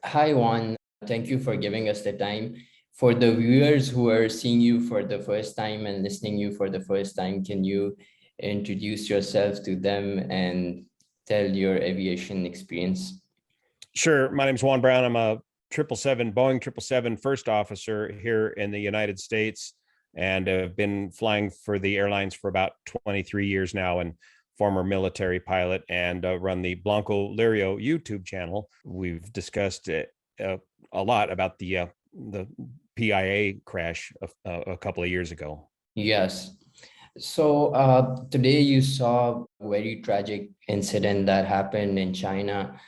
Hi, Juan. Thank you for giving us the time. For the viewers who are seeing you for the first time and listening you for the first time, can you introduce yourself to them and tell your aviation experience? Sure. My name is Juan Browne. I'm a Boeing 777 first officer here in the United States, and have been flying for the airlines for about 23 years now, and former military pilot, and run the Blanco Lirio YouTube channel. We've discussed a lot about the PIA crash a couple of years ago. Yes. So today you saw a very tragic incident that happened in China.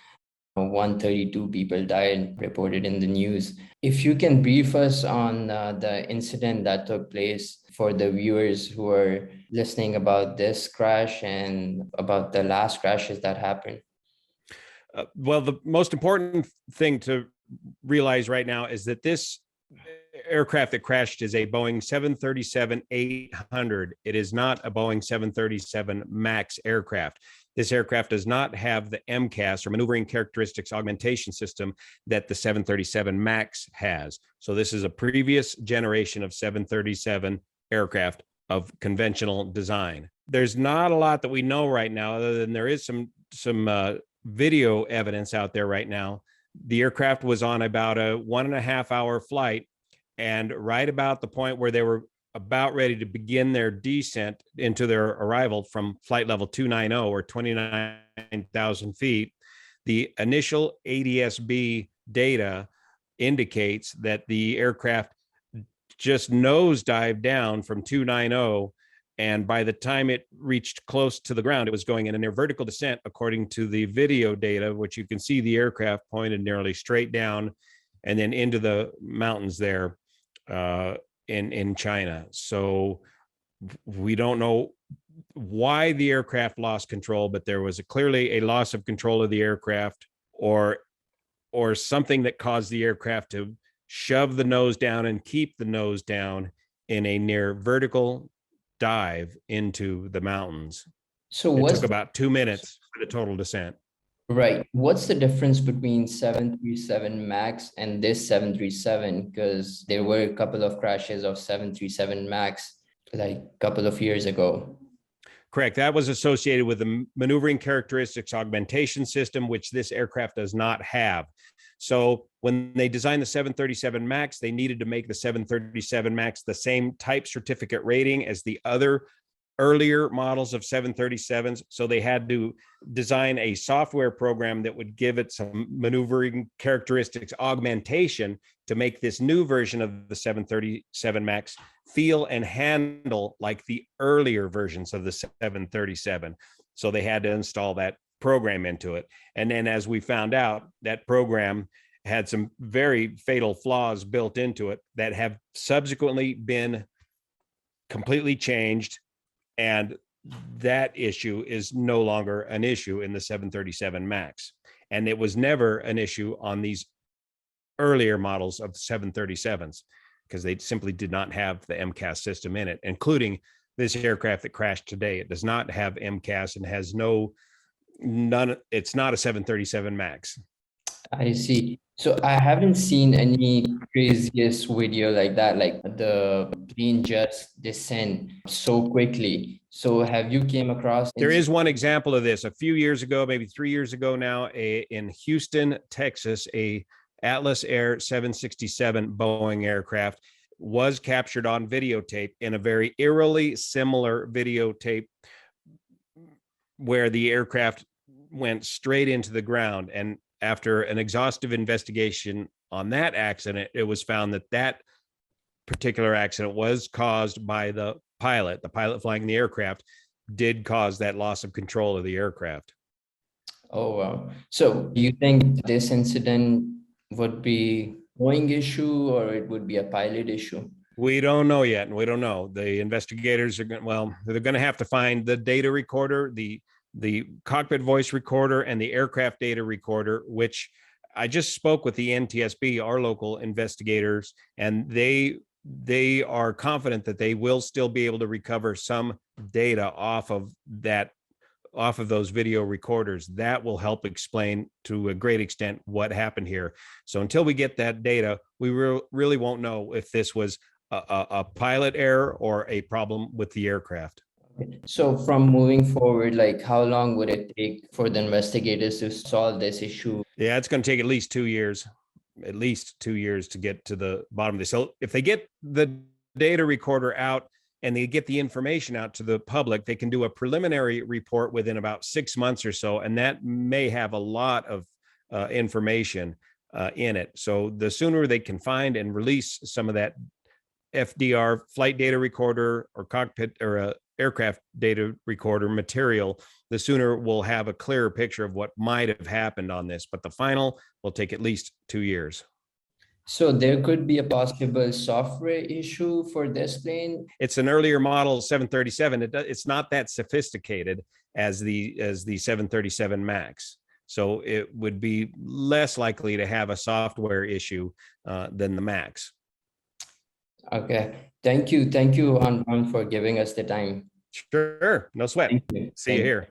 132 people died, reported in the news. If you can brief us on the incident that took place for the viewers who are listening about this crash and about the last crashes that happened. Well, the most important thing to realize right now is that this aircraft that crashed is a Boeing 737-800. It is not a Boeing 737 MAX aircraft. This aircraft does not have the MCAS, or maneuvering characteristics augmentation system, that the 737 MAX has. So this is a previous generation of 737 aircraft of conventional design. There's not a lot that we know right now, other than there is some video evidence out there right now. The aircraft was on about a 1.5 hour flight, and right about the point where they were about ready to begin their descent into their arrival from flight level 290, or 29,000 feet, the initial ADS-B data indicates that the aircraft just nosedived down from 290, and by the time it reached close to the ground, it was going in a near vertical descent, according to the video data, which you can see the aircraft pointed nearly straight down and then into the mountains there in China. So we don't know why the aircraft lost control, but there was clearly a loss of control of the aircraft, or something that caused the aircraft to shove the nose down and keep the nose down in a near vertical dive into the mountains. So it took about 2 minutes for the total descent. Right. What's the difference between 737 MAX and this 737? Because there were a couple of crashes of 737 MAX like a couple of years ago. Correct. That was associated with the maneuvering characteristics augmentation system, which this aircraft does not have. So when they designed the 737 MAX, they needed to make the 737 MAX the same type certificate rating as the other earlier models of 737s. So they had to design a software program that would give it some maneuvering characteristics augmentation to make this new version of the 737 MAX feel and handle like the earlier versions of the 737. So they had to install that program into it. And then, as we found out, that program had some very fatal flaws built into it that have subsequently been completely changed. And that issue is no longer an issue in the 737 MAX. And it was never an issue on these earlier models of 737s, because they simply did not have the MCAS system in it, including this aircraft that crashed today. It does not have MCAS and has none. It's not a 737 MAX. I see. So I haven't seen any craziest video like that, like the plane just descend so quickly. So have you came across? There is one example of this. A few years ago, maybe 3 years ago now, in Houston, Texas, a Atlas Air 767 Boeing aircraft was captured on videotape in a very eerily similar videotape, where the aircraft went straight into the ground. And after an exhaustive investigation on that accident, it was found that that particular accident was caused by the pilot flying the aircraft did cause that loss of control of the aircraft. Oh, wow. So you think this incident would be a Boeing issue or it would be a pilot issue? We don't know yet, and we don't know. The investigators are going, well, they're going to have to find the data recorder, the cockpit voice recorder, and the aircraft data recorder, which I just spoke with the NTSB, our local investigators, and they are confident that they will still be able to recover some data off of that off of those video recorders. That will help explain to a great extent what happened here. So until we get that data, we really won't know if this was a pilot error or a problem with the aircraft. So from moving forward, like how long would it take for the investigators to solve this issue? Yeah, it's going to take at least 2 years, to get to the bottom of this. So if they get the data recorder out and they get the information out to the public, they can do a preliminary report within about 6 months or so, and that may have a lot of information in it. So the sooner they can find and release some of that FDR, flight data recorder, or cockpit or aircraft data recorder material, the sooner we'll have a clearer picture of what might have happened on this. But the final will take at least 2 years. So there could be a possible software issue for this plane. It's an earlier model 737. It's not that sophisticated as the 737 MAX. So it would be less likely to have a software issue than the MAX. Okay. Thank you, Juan, for giving us the time. Sure. No sweat. Thank you. See you here.